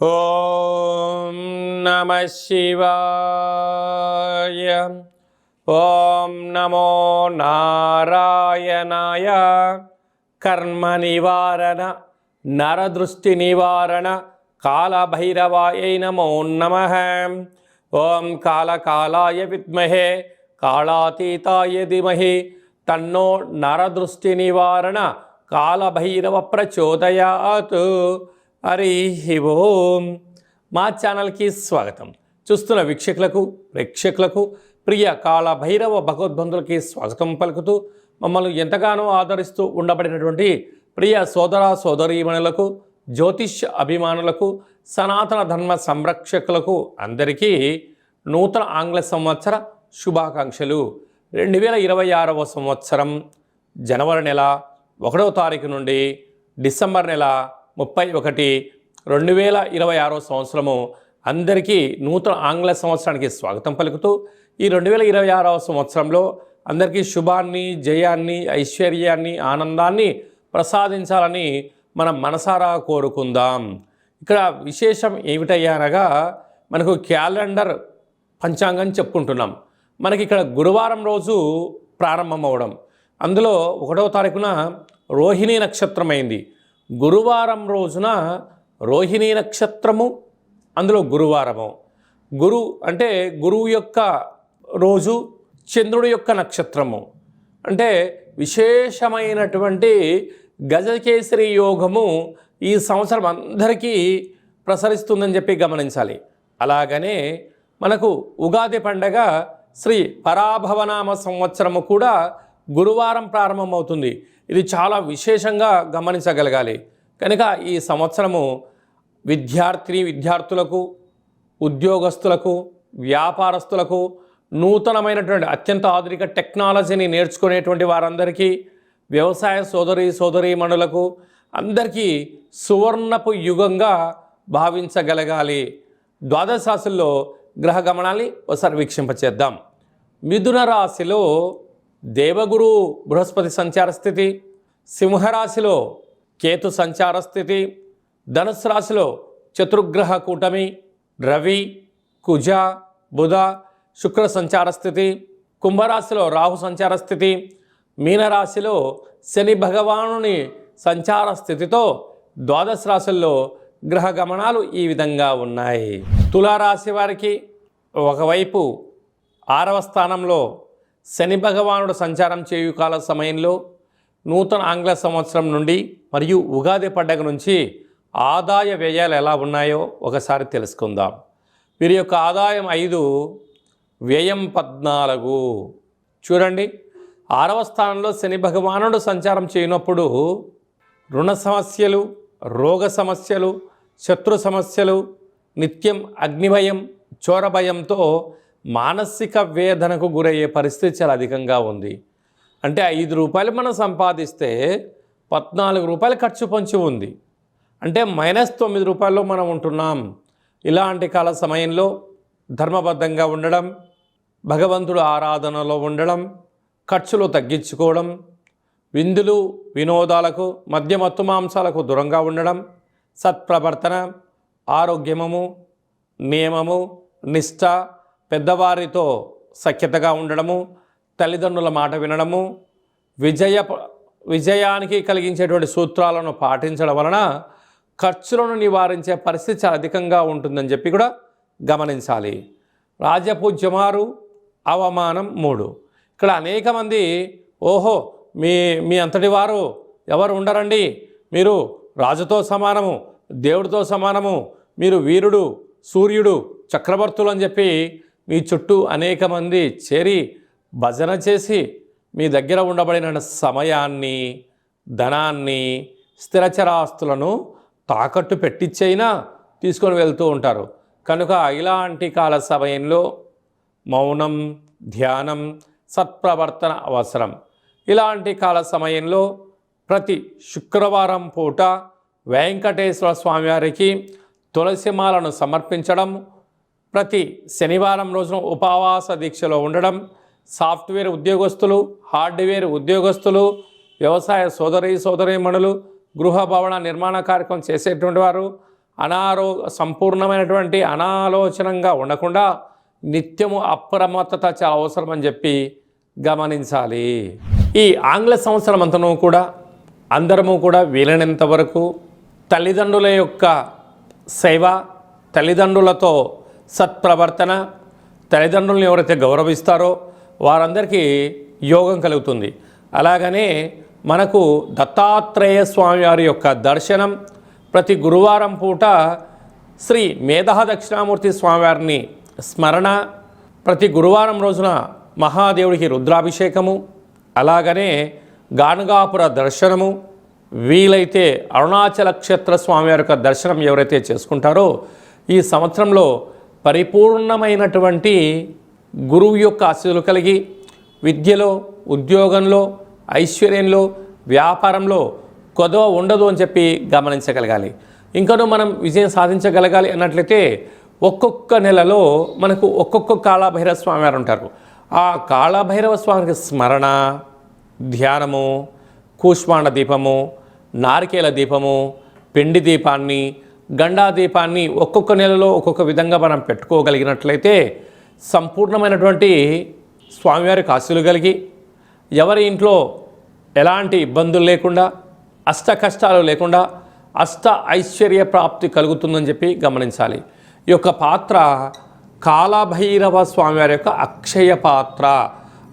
ఓం నమః శివాయ. ఓం నమో నారాయణాయ. కర్మ నివారణ నరదృష్టి నివారణ కాళభైరవాయ నమో నమః. ఓం కాళకాలాయ విద్మహే కాళాతీతాయ ధీమహి తన్నో నరదృష్టి నివారణ కాళభైరవ ప్రచోదయాత్. హరి ఓం. మా ఛానల్కి స్వాగతం. చూస్తున్న వీక్షకులకు ప్రేక్షకులకు ప్రియ కాళభైరవ భగవద్బంధులకి స్వాగతం పలుకుతూ మమ్మల్ని ఎంతగానో ఆదరిస్తూ ఉండబడినటువంటి ప్రియ సోదర సోదరీమణులకు, జ్యోతిష్య అభిమానులకు, సనాతన ధర్మ సంరక్షకులకు అందరికీ నూతన ఆంగ్ల సంవత్సర శుభాకాంక్షలు. 2026వ సంవత్సరం జనవరి నెల 1వ తారీఖు నుండి డిసెంబర్ నెల 31, 2026వ సంవత్సరము అందరికీ నూతన ఆంగ్ల సంవత్సరానికి స్వాగతం పలుకుతూ ఈ 2026వ సంవత్సరంలో అందరికీ శుభాన్ని, జయాన్ని, ఐశ్వర్యాన్ని, ఆనందాన్ని ప్రసాదించాలని మనం మనసారా కోరుకుందాం. ఇక్కడ విశేషం ఏమిటయ్యా అనగా మనకు క్యాలెండర్ పంచాంగం చెప్పుకుంటున్నాం. మనకి ఇక్కడ గురువారం రోజు ప్రారంభం అవడం, అందులో 1వ తారీఖున రోహిణీ నక్షత్రం అయింది. గురువారం రోజున రోహిణీ నక్షత్రము, అందులో గురువారము. గురు అంటే గురువు యొక్క రోజు, చంద్రుడి యొక్క నక్షత్రము. అంటే విశేషమైనటువంటి గజకేసరి యోగము ఈ సంవత్సరం అందరికీ ప్రసరిస్తుందని చెప్పి గమనించాలి. అలాగనే మనకు ఉగాది పండగ శ్రీ పరాభవనామ సంవత్సరము కూడా గురువారం ప్రారంభమవుతుంది. ఇది చాలా విశేషంగా గమనించగలగాలి. కనుక ఈ సంవత్సరము విద్యార్థులకు, ఉద్యోగస్తులకు, వ్యాపారస్తులకు, నూతనమైనటువంటి అత్యంత ఆధునిక టెక్నాలజీని నేర్చుకునేటువంటి వారందరికీ, వ్యవసాయ సోదరీమణులకు అందరికీ సువర్ణపు యుగంగా భావించగలగాలి. ద్వాదశ రాశుల్లో గ్రహ గమనాన్ని ఒకసారి వీక్షింపచేద్దాం. మిథున రాశిలో దేవగురు బృహస్పతి సంచార స్థితి, సింహరాశిలో కేతు సంచార స్థితి, ధనుస్సు రాశిలో చతుర్గ్రహ కూటమి రవి, కుజ, బుధ, శుక్ర సంచార స్థితి, కుంభరాశిలో రాహు సంచార స్థితి, మీనరాశిలో శని భగవానుని సంచార స్థితితో ద్వాదశ రాశుల్లో గ్రహ గమనాలు ఈ విధంగా ఉన్నాయి. తులారాశి వారికి ఒకవైపు 6వ స్థానంలో శని భగవానుడు సంచారం చేయు కాల సమయంలో నూతన ఆంగ్ల సంవత్సరం నుండి మరియు ఉగాది పండగ నుంచి ఆదాయ వ్యయాలు ఎలా ఉన్నాయో ఒకసారి తెలుసుకుందాం. వీరి యొక్క ఆదాయం 5, వ్యయం 14. చూడండి, 6వ స్థానంలో శని భగవానుడు సంచారం చేయనప్పుడు రుణ సమస్యలు, రోగ సమస్యలు, శత్రు సమస్యలు, నిత్యం అగ్నిభయం, చోరభయంతో మానసిక వేదనకు గురయ్యే పరిస్థితి చాలా అధికంగా ఉంది. అంటే 5 రూపాయలు మనం సంపాదిస్తే 14 రూపాయలు ఖర్చు పొంచి ఉంది. అంటే -9 రూపాయల్లో మనం ఉంటున్నాం. ఇలాంటి కాల సమయంలో ధర్మబద్ధంగా ఉండడం, భగవంతుడు ఆరాధనలో ఉండడం, ఖర్చులు తగ్గించుకోవడం, విందులు వినోదాలకు, మద్యమత్తు మాంసాలకు దూరంగా ఉండడం, సత్ప్రవర్తన, ఆరోగ్యము, నియమము, నిష్ఠ, పెద్దవారితో సఖ్యతగా ఉండడము, తల్లిదండ్రుల మాట వినడము, విజయానికి కలిగించేటువంటి సూత్రాలను పాటించడం వలన ఖర్చులను నివారించే పరిస్థితి చాలా అధికంగా ఉంటుందని చెప్పి కూడా గమనించాలి. రాజపూజ్యమారు, అవమానం 3. ఇక్కడ అనేక మంది ఓహో మీ అంతటి వారు ఎవరు ఉండరండి, మీరు రాజుతో సమానము, దేవుడితో సమానము, మీరు వీరుడు, సూర్యుడు, చక్రవర్తులు అని చెప్పి మీ చుట్టూ అనేక మంది చేరి భజన చేసి మీ దగ్గర ఉండబడిన సమయాన్ని, ధనాన్ని, స్థిరచరాస్తులను తాకట్టు పెట్టించైనా తీసుకొని వెళ్తూ ఉంటారు. కనుక ఇలాంటి కాల సమయంలో మౌనం, ధ్యానం, సత్ప్రవర్తన అవసరం. ఇలాంటి కాల సమయంలో ప్రతి శుక్రవారం పూట వెంకటేశ్వర స్వామివారికి తులసిమాలను సమర్పించడం, ప్రతి శనివారం రోజున ఉపవాస దీక్షలో ఉండడం, సాఫ్ట్వేర్ ఉద్యోగస్తులు, హార్డ్వేర్ ఉద్యోగస్తులు, వ్యవసాయ సోదరీమణులు, గృహ భవన నిర్మాణ కార్యక్రమం చేసేటువంటి వారు, సంపూర్ణమైనటువంటి అనాలోచనంగా ఉండకుండా నిత్యము అప్రమత్తత చాలా అవసరం అని చెప్పి గమనించాలి. ఈ ఆంగ్ల సంవత్సరం అంతనూ కూడా అందరము కూడా వీలైనంత వరకు తల్లిదండ్రుల యొక్క సేవ, తల్లిదండ్రులతో సత్ప్రవర్తన, తల్లిదండ్రులను ఎవరైతే గౌరవిస్తారో వారందరికీ యోగం కలుగుతుంది. అలాగనే మనకు దత్తాత్రేయ స్వామి వారి యొక్క దర్శనం, ప్రతి గురువారం పూట శ్రీ మేధా దక్షిణామూర్తి స్వామివారిని స్మరణ, ప్రతి గురువారం రోజున మహాదేవుడికి రుద్రాభిషేకము, అలాగనే గానుగాపుర దర్శనము, వీలైతే అరుణాచల క్షేత్ర స్వామివారి యొక్క దర్శనం ఎవరైతే చేసుకుంటారో ఈ సంవత్సరంలో పరిపూర్ణమైనటువంటి గురువు యొక్క ఆశీస్సులు కలిగి విద్యలో, ఉద్యోగంలో, ఐశ్వర్యంలో, వ్యాపారంలో కొదవ ఉండదు అని చెప్పి గమనించగలగాలి. ఇంకనూ మనం విజయం సాధించగలగాలి అన్నట్లయితే ఒక్కొక్క నెలలో మనకు ఒక్కొక్క కాళభైరవ స్వామి వారు ఉంటారు. ఆ కాళభైరవ స్వామికి స్మరణ, ధ్యానము, కూష్మాండ దీపము, నారికేల దీపము, పిండి దీపాన్ని, గండా దీపాన్ని ఒక్కొక్క నెలలో ఒక్కొక్క విధంగా మనం పెట్టుకోగలిగినట్లయితే సంపూర్ణమైనటువంటి స్వామివారికి ఆశీస్సులు కలిగి ఎవరి ఇంట్లో ఎలాంటి ఇబ్బందులు లేకుండా, అష్ట కష్టాలు లేకుండా అష్ట ఐశ్వర్య ప్రాప్తి కలుగుతుందని చెప్పి గమనించాలి. ఈ యొక్క పాత్ర కాళభైరవ స్వామివారి యొక్క అక్షయ పాత్ర.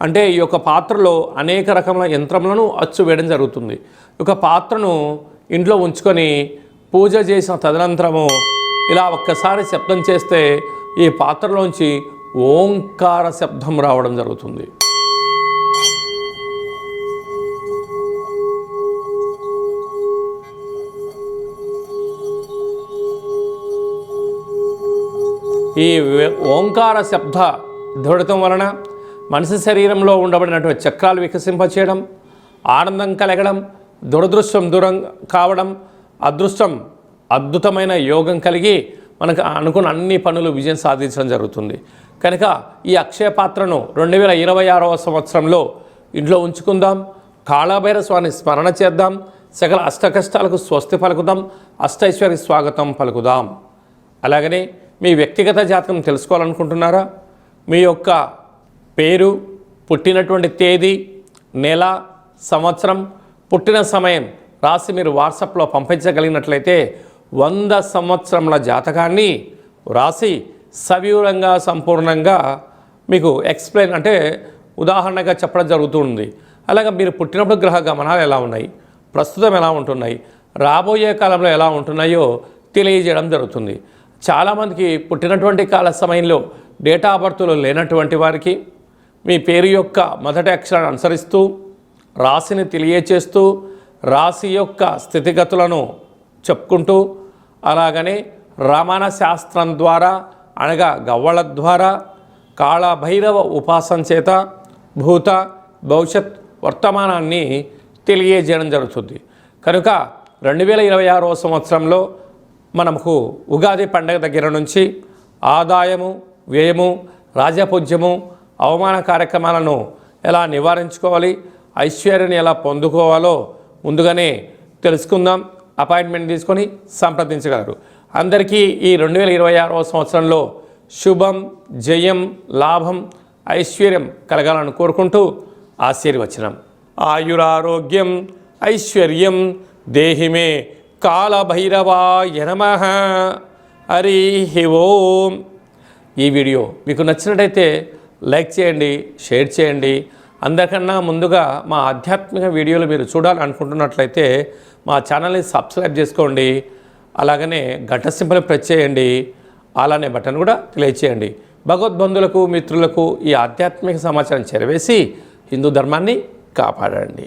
అంటే ఈ యొక్క పాత్రలో అనేక రకముల యంత్రములను అచ్చు వేయడం జరుగుతుంది. ఈ యొక్క పాత్రను ఇంట్లో ఉంచుకొని పూజ చేసిన తదనంతరము ఇలా ఒక్కసారి శబ్దం చేస్తే ఈ పాత్రలోంచి ఓంకార శబ్దం రావడం జరుగుతుంది. ఈ ఓంకార శబ్ద ధ్వనితం వలన మనిషి శరీరంలో ఉండబడినటువంటి చక్రాలు వికసింపచేయడం, ఆనందం కలగడం, దురదృష్టం దూరం కావడం, అదృష్టం అద్భుతమైన యోగం కలిగి మనకు అనుకున్న అన్ని పనులు విజయం సాధించడం జరుగుతుంది. కనుక ఈ అక్షయ పాత్రను 2026వ సంవత్సరంలో ఇంట్లో ఉంచుకుందాం. కాళభైరవ స్వామిని స్మరణ చేద్దాం. సకల అష్టకష్టాలకు స్వస్తి పలుకుదాం. అష్టైశ్వర్య స్వాగతం పలుకుదాం. అలాగనే మీ వ్యక్తిగత జాతకం తెలుసుకోవాలనుకుంటున్నారా? మీ యొక్క పేరు, పుట్టినటువంటి తేదీ, నెల, సంవత్సరం, పుట్టిన సమయం రాసి మీరు వాట్సాప్లో పంపించగలిగినట్లయితే 100 సంవత్సరముల జాతకాన్ని రాసి సవివరంగా సంపూర్ణంగా మీకు ఎక్స్ప్లెయిన్ అంటే ఉదాహరణగా చెప్పడం జరుగుతుంది. అలాగే మీరు పుట్టినప్పుడు గ్రహ గమనాలు ఎలా ఉన్నాయి, ప్రస్తుతం ఎలా ఉంటున్నాయి, రాబోయే కాలంలో ఎలా ఉంటున్నాయో తెలియజేయడం జరుగుతుంది. చాలామందికి పుట్టినటువంటి కాల సమయంలో డేటా ఆఫ్ బర్త్లో లేనటువంటి వారికి మీ పేరు యొక్క మొదటి అక్షరాన్ని అనుసరిస్తూ రాశిని తెలియచేస్తూ రాశి యొక్క స్థితిగతులను చెప్పుకుంటూ అలాగనే రమణ శాస్త్రం ద్వారా అనగా గవ్వళ ద్వారా కాళభైరవ ఉపాసన చేత భూత భవిష్యత్ వర్తమానాన్ని తెలియజేయడం జరుగుతుంది. కనుక 2026వ సంవత్సరంలో మనకు ఉగాది పండగ దగ్గర నుంచి ఆదాయము, వ్యయము, రాజపూజ్యము, అవమాన కార్యక్రమాలను ఎలా నివారించుకోవాలి, ఐశ్వర్యాన్ని ఎలా పొందుకోవాలో ముందుగానే తెలుసుకుందాం. అపాయింట్మెంట్ తీసుకొని సంప్రదించగలరు. అందరికీ ఈ 2026వ సంవత్సరంలో శుభం, జయం, లాభం, ఐశ్వర్యం కలగాలని కోరుకుంటూ ఆశీర్వచనం. ఆయురారోగ్యం ఐశ్వర్యం దేహిమే కాళభైరవాయ నమః. హరి ఓం. ఈ వీడియో మీకు నచ్చినట్టయితే లైక్ చేయండి, షేర్ చేయండి. అందరికన్నా ముందుగా మా ఆధ్యాత్మిక వీడియోలు మీరు చూడాలనుకుంటున్నట్లయితే మా ఛానల్ని సబ్స్క్రైబ్ చేసుకోండి. అలాగనే గంట సింబల్ ప్రెస్ చేయండి. అలానే బటన్ కూడా తెలియచేయండి. భగవద్బంధులకు, మిత్రులకు ఈ ఆధ్యాత్మిక సమాచారం చేరవేసి హిందూ ధర్మాన్ని కాపాడండి.